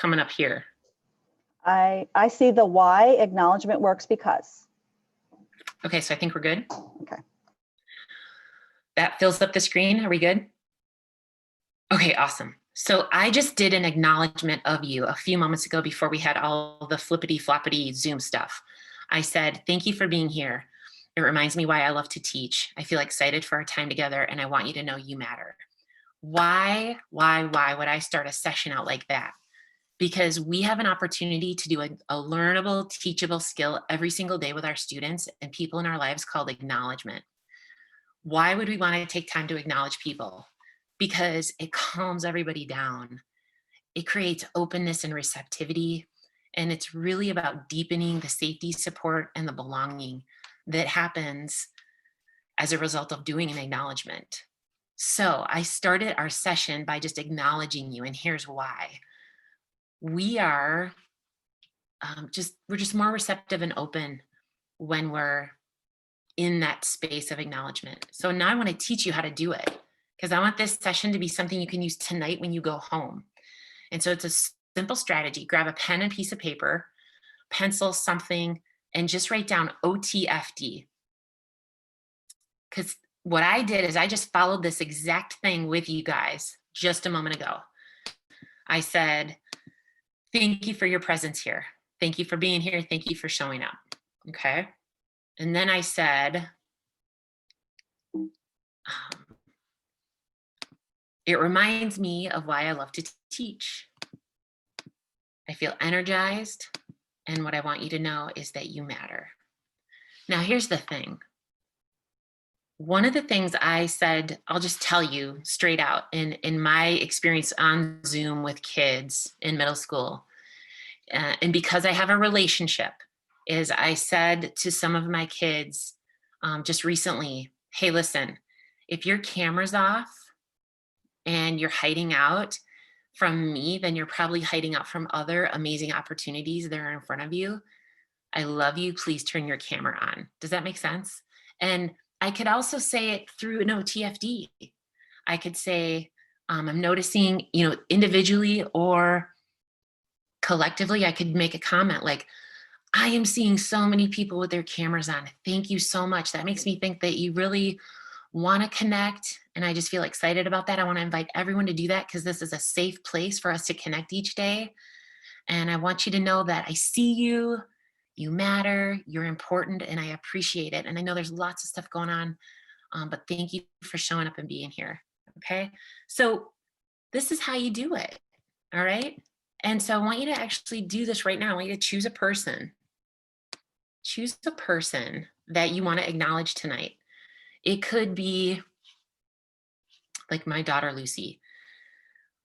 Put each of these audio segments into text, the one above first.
coming up here? I see the why. Acknowledgement works because. Okay, so I think we're good. Okay. That fills up the screen. Are we good? Okay, awesome. So I just did an acknowledgement of you a few moments ago before we had all the flippity floppity Zoom stuff. I said, thank you for being here. It reminds me why I love to teach. I feel excited for our time together and I want you to know you matter. Why would I start a session out like that? Because we have an opportunity to do a learnable, teachable skill every single day with our students and people in our lives called acknowledgement. Why would we want to take time to acknowledge people? Because it calms everybody down. It creates openness and receptivity. And it's really about deepening the safety, support, and the belonging that happens as a result of doing an acknowledgement. So I started our session by just acknowledging you, and here's why. We are we're just more receptive and open when we're in that space of acknowledgement. So now I want to teach you how to do it because I want this session to be something you can use tonight when you go home. And so it's a simple strategy. Grab a pen and piece of paper, pencil something, and just write down OTFD. Because what I did is I just followed this exact thing with you guys just a moment ago. I said, thank you for your presence here. Thank you for being here. Thank you for showing up. Okay. And then I said, it reminds me of why I love to teach. I feel energized. And what I want you to know is that you matter. Now, here's the thing. One of the things I said, I'll just tell you straight out in my experience on Zoom with kids in middle school, and because I have a relationship, is I said to some of my kids just recently, hey, listen, if your camera's off and you're hiding out from me, then you're probably hiding out from other amazing opportunities that are in front of you. I love you. Please turn your camera on. Does that make sense? And I could also say it through an OTFD. I could say, I'm noticing, individually or collectively, I could make a comment like, I am seeing so many people with their cameras on. Thank you so much. That makes me think that you really want to connect. And I just feel excited about that. I want to invite everyone to do that because this is a safe place for us to connect each day. And I want you to know that I see you, you matter, you're important, and I appreciate it. And I know there's lots of stuff going on, but thank you for showing up and being here. Okay. So this is how you do it. All right. And so I want you to actually do this right now. I want you to choose a person. Choose a person that you want to acknowledge tonight. It could be like my daughter, Lucy.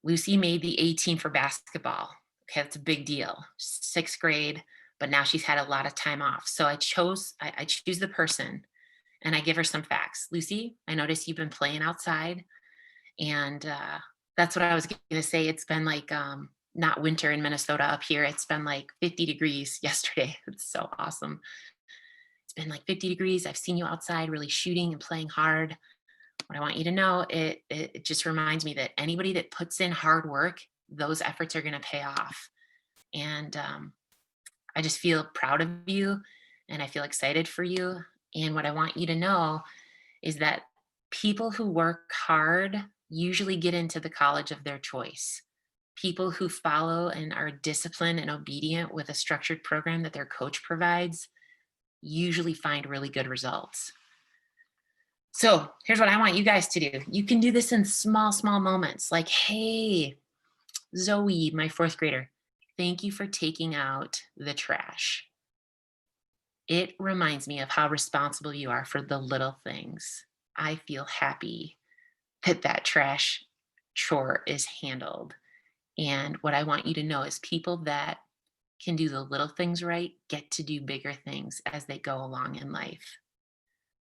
Lucy made the A team for basketball. Okay, that's a big deal. 6th grade, but now she's had a lot of time off. So I choose the person and I give her some facts. Lucy, I noticed you've been playing outside and that's what I was going to say. It's been like not winter in Minnesota up here. It's been like 50 degrees yesterday. It's so awesome. It's been like 50 degrees. I've seen you outside really shooting and playing hard. What I want you to know, it just reminds me that anybody that puts in hard work, those efforts are going to pay off. And I just feel proud of you and I feel excited for you. And what I want you to know is that people who work hard usually get into the college of their choice. People who follow and are disciplined and obedient with a structured program that their coach provides usually find really good results. So here's what I want you guys to do. You can do this in small moments like, hey, Zoe, my 4th grader, thank you for taking out the trash. It reminds me of how responsible you are for the little things. I feel happy that trash chore is handled. And what I want you to know is people that can do the little things right get to do bigger things as they go along in life.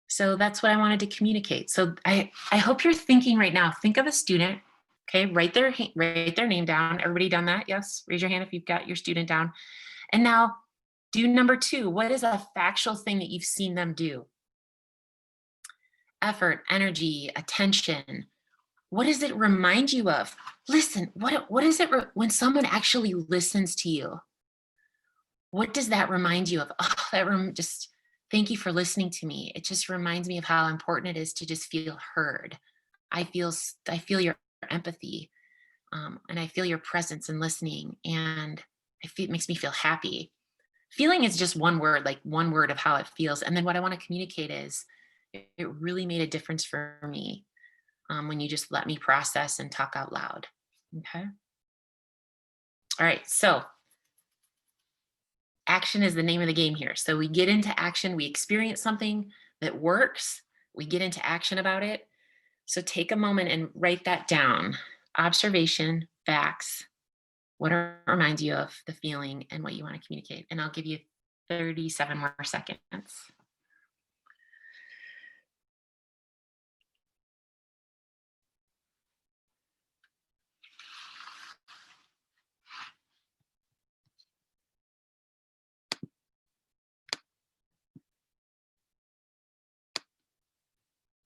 So that's what I wanted to communicate. So I hope you're thinking right now, think of a student, okay, write their name down. Everybody done that? Yes, raise your hand if you've got your student down. And now do number 2. What is a factual thing that you've seen them do? Effort, energy, attention. What does it remind you of? Listen, what is it when someone actually listens to you? What does that remind you of? Oh, just thank you for listening to me. It just reminds me of how important it is to just feel heard. I feel your empathy, and I feel your presence and listening, and it makes me feel happy. Feeling is just one word, like one word of how it feels, and then what I want to communicate is, it really made a difference for me, when you just let me process and talk out loud. Okay. All right. So action is the name of the game here. So we get into action, we experience something that works, we get into action about it. So take a moment and write that down. Observation, facts, what it reminds you of, the feeling, and what you want to communicate. And I'll give you 37 more seconds.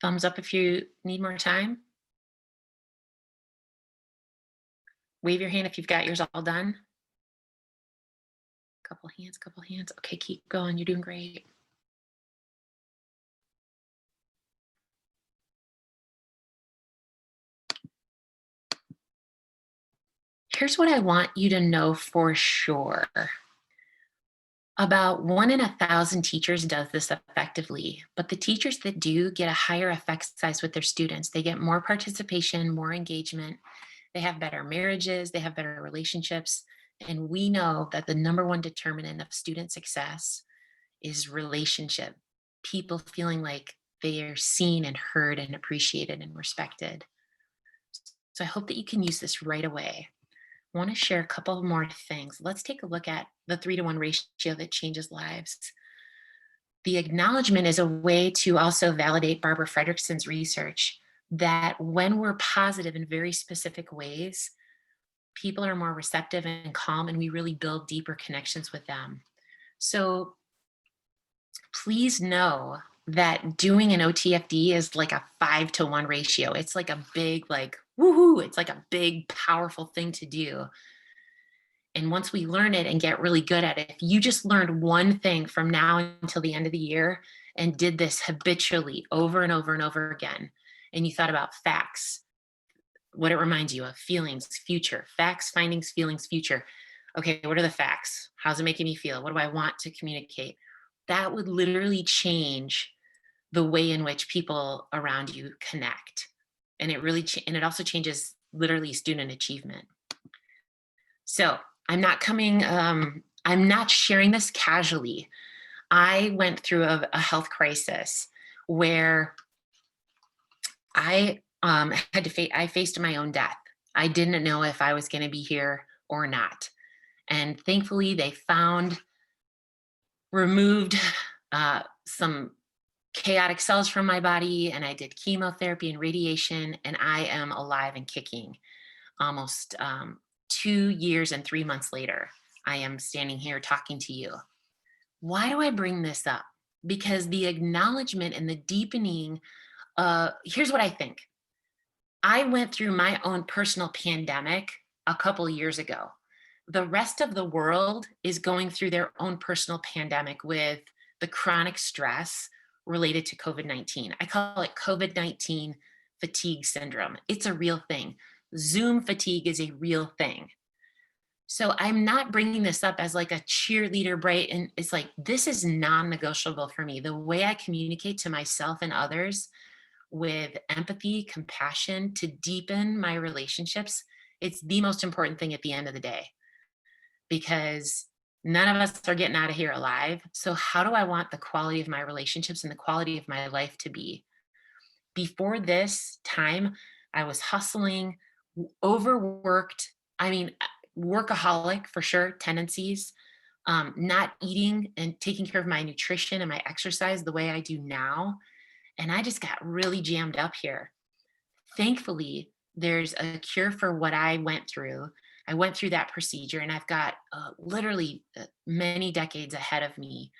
Thumbs up if you need more time. Wave your hand if you've got yours all done. Couple hands, couple hands. Okay, keep going. You're doing great. Here's what I want you to know for sure. About 1 in 1,000 teachers does this effectively, but the teachers that do get a higher effect size with their students. They get more participation, more engagement. They have better marriages, they have better relationships. And we know that the number one determinant of student success is relationship. People feeling like they are seen and heard and appreciated and respected. So I hope that you can use this right away. I want to share a couple more things. Let's take a look at the 3-to-1 ratio that changes lives. The acknowledgement is a way to also validate Barbara Fredrickson's research that when we're positive in very specific ways, people are more receptive and calm, and we really build deeper connections with them. So please know that doing an OTFD is like a 5-to-1 ratio. It's like a big, like, woohoo, it's like a big, powerful thing to do. And once we learn it and get really good at it, if you just learned one thing from now until the end of the year and did this habitually over and over and over again, and you thought about facts, what it reminds you of, feelings, future, facts, findings, feelings, future. Okay, what are the facts? How's it making me feel? What do I want to communicate? That would literally change the way in which people around you connect. And it really, and it also changes literally student achievement. So I'm not sharing this casually. I went through a health crisis where I faced my own death. I didn't know if I was going to be here or not. And thankfully they removed some chaotic cells from my body, and I did chemotherapy and radiation, and I am alive and kicking. Almost 2 years and 3 months later, I am standing here talking to you. Why do I bring this up? Because the acknowledgement and the deepening, here's what I think. I went through my own personal pandemic a couple years ago. The rest of the world is going through their own personal pandemic with the chronic stress related to COVID-19. I call it COVID-19 fatigue syndrome. It's a real thing. Zoom fatigue is a real thing. So I'm not bringing this up as like a cheerleader, bright, and it's like, this is non-negotiable for me. The way I communicate to myself and others with empathy, compassion to deepen my relationships, it's the most important thing at the end of the day, because none of us are getting out of here alive. So how do I want the quality of my relationships and the quality of my life to be? Before this time, I was hustling, overworked. I mean, workaholic for sure, tendencies, not eating and taking care of my nutrition and my exercise the way I do now. And I just got really jammed up here. Thankfully, there's a cure for what I went through. I went through that procedure, and I've got literally many decades ahead of me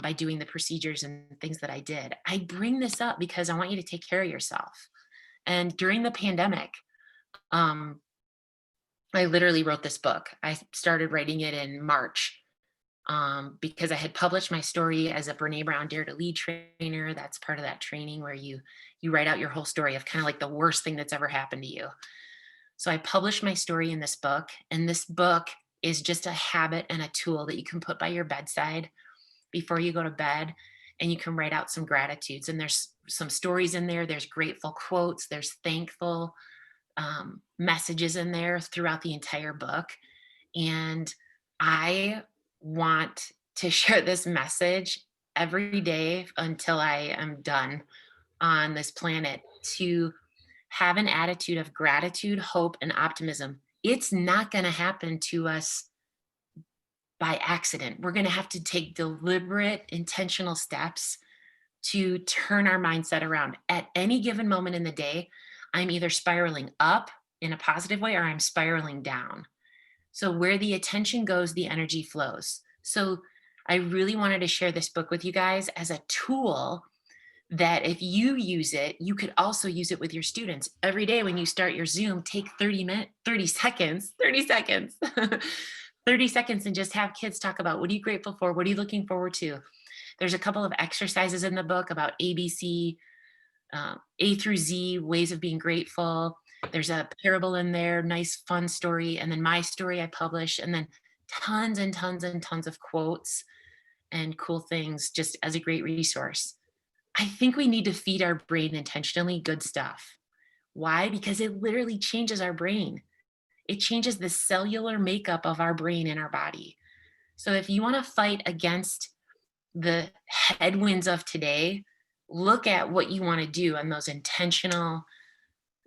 by doing the procedures and things that I did. I bring this up because I want you to take care of yourself. And during the pandemic, um, I literally wrote this book. I started writing it in March, because I had published my story as a Brene Brown Dare to Lead trainer. That's part of that training where you write out your whole story of kind of like the worst thing that's ever happened to you. So I published my story in this book, and this book is just a habit and a tool that you can put by your bedside before you go to bed, and you can write out some gratitudes. And there's some stories in there. There's grateful quotes. There's thankful messages in there throughout the entire book. And I want to share this message every day until I am done on this planet, to have an attitude of gratitude, hope, and optimism. It's not going to happen to us by accident. We're going to have to take deliberate, intentional steps to turn our mindset around. At any given moment in the day, I'm either spiraling up in a positive way or I'm spiraling down. So where the attention goes, the energy flows. So I really wanted to share this book with you guys as a tool that if you use it, you could also use it with your students. Every day when you start your Zoom, take 30 seconds, 30 seconds and just have kids talk about, what are you grateful for? What are you looking forward to? There's a couple of exercises in the book about ABC, A through Z, ways of being grateful. There's a parable in there, nice fun story. And then my story I publish, and then tons and tons and tons of quotes and cool things just as a great resource. I think we need to feed our brain intentionally good stuff. Why? Because it literally changes our brain. It changes the cellular makeup of our brain in our body. So if you want to fight against the headwinds of today, look at what you want to do on those intentional,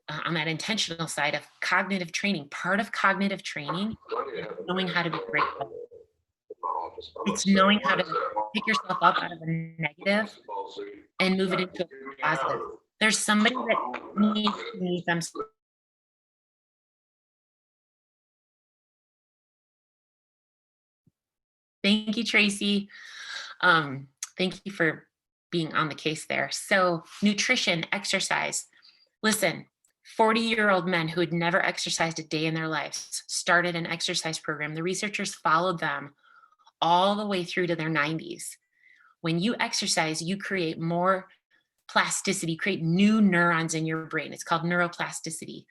on that intentional side of cognitive training. Part of cognitive training is knowing how to be grateful. It's knowing how to pick yourself up out of a negative and move it into a positive. There's somebody that needs them. Thank you, Tracy. Thank you for being on the case there. So nutrition, exercise. Listen, 40-year-old men who had never exercised a day in their lives started an exercise program. The researchers followed them all the way through to their 90s. When you exercise, you create more plasticity, create new neurons in your brain. It's called neuroplasticity.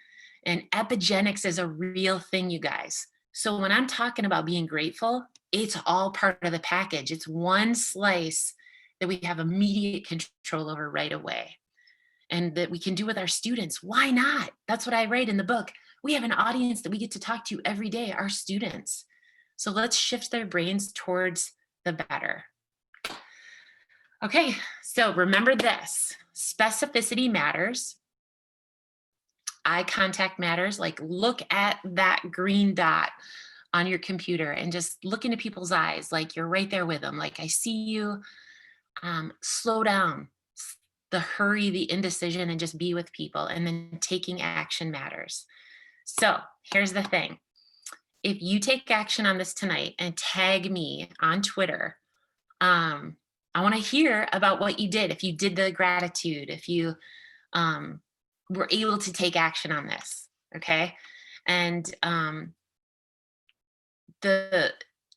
And epigenetics is a real thing, you guys. So when I'm talking about being grateful, it's all part of the package. It's one slice that we have immediate control over right away, and that we can do with our students. Why not? That's what I write in the book. We have an audience that we get to talk to every day, our students. So let's shift their brains towards the better. Okay, so remember this: specificity matters. Eye contact matters. Like, look at that green dot on your computer and just look into people's eyes like you're right there with them. Like, I see you. Slow down the hurry, the indecision, and just be with people. And then taking action matters. So here's the thing. If you take action on this tonight and tag me on Twitter, I want to hear about what you did. If you did the gratitude, if you were able to take action on this, okay? And I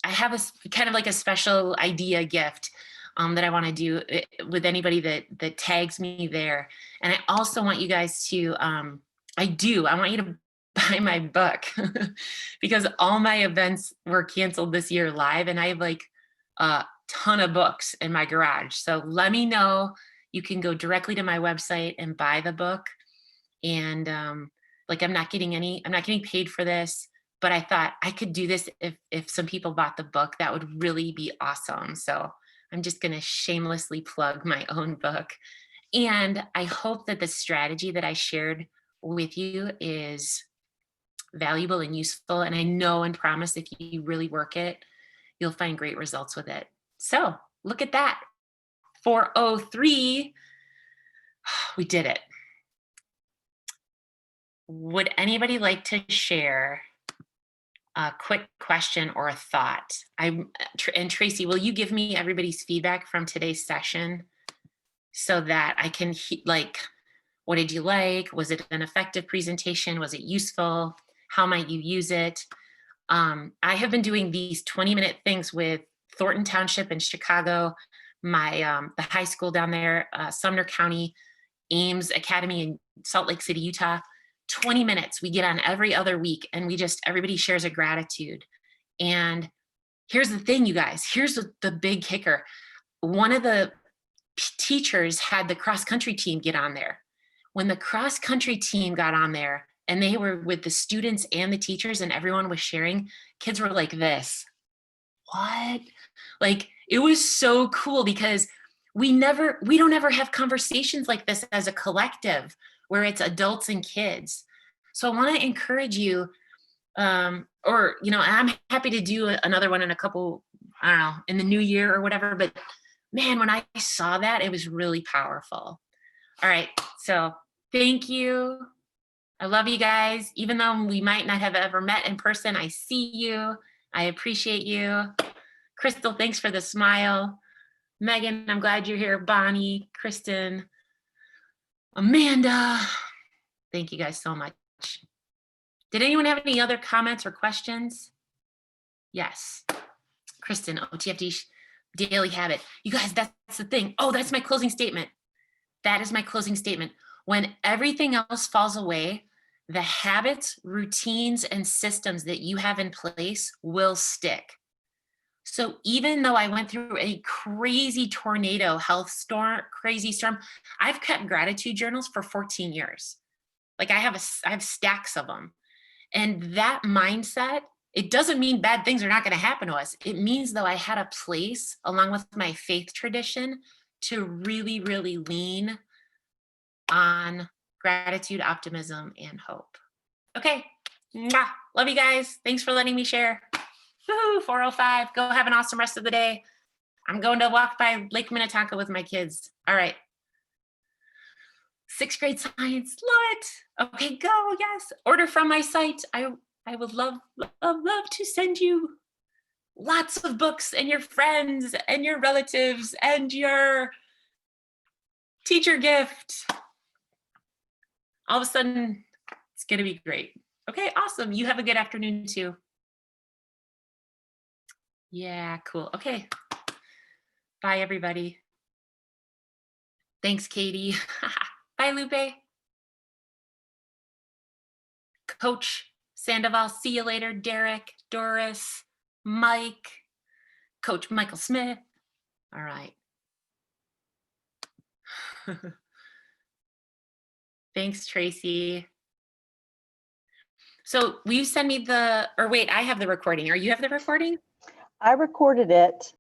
have a kind of like a special idea gift that I want to do with anybody that tags me there. And I also want you guys to, I want you to buy my book because all my events were canceled this year live, and I have like a ton of books in my garage. So let me know. You can go directly to my website and buy the book. And like, I'm not getting paid for this, but I thought I could do this if some people bought the book. That would really be awesome. So I'm just going to shamelessly plug my own book. And I hope that the strategy that I shared with you is valuable and useful. And I know and promise if you really work it, you'll find great results with it. So look at that. 403. We did it. Would anybody like to share a quick question or a thought? And Tracy, will you give me everybody's feedback from today's session so that I can What did you like? Was it an effective presentation? Was it useful? How might you use it? I have been doing these 20-minute things with Thornton Township in Chicago, the high school down there, Sumner County, Ames Academy in Salt Lake City, Utah. 20 minutes we get on every other week, and everybody shares a gratitude. And here's the thing, you guys, here's the big kicker. One of the teachers had the cross country team get on there. When the cross country team got on there and they were with the students and the teachers and everyone was sharing, kids were like this. What? Like, it was so cool because we don't ever have conversations like this as a collective where it's adults and kids. So I want to encourage you, I'm happy to do another one in a couple, I don't know, in the new year or whatever. But man, when I saw that, it was really powerful. All right. So thank you. I love you guys. Even though we might not have ever met in person, I see you. I appreciate you. Crystal, thanks for the smile. Megan, I'm glad you're here. Bonnie, Kristen, Amanda, thank you guys so much. Did anyone have any other comments or questions? Yes. Kristen, OTFD daily habit. You guys, that's the thing. Oh, that's my closing statement. That is my closing statement. When everything else falls away, the habits, routines, and systems that you have in place will stick. So even though I went through a crazy tornado, crazy storm, I've kept gratitude journals for 14 years. Like I have stacks of them. And that mindset, it doesn't mean bad things are not going to happen to us. It means though I had a place along with my faith tradition to really, really lean on gratitude, optimism, and hope. Okay. Mwah. Love you guys. Thanks for letting me share. Woohoo, 4:05. Go have an awesome rest of the day. I'm going to walk by Lake Minnetonka with my kids. All right. 6th grade science. Love it. Okay, go. Yes. Order from my site. I would love to send you lots of books and your friends and your relatives and your teacher gift. All of a sudden, it's going to be great. Okay, awesome. You have a good afternoon too. Yeah, cool. Okay. Bye, everybody. Thanks, Katie. Bye, Lupe. Coach Sandoval, see you later. Derek, Doris, Mike, Coach Michael Smith. All right. Thanks, Tracy. So will you send me I have the recording, or you have the recording? I recorded it.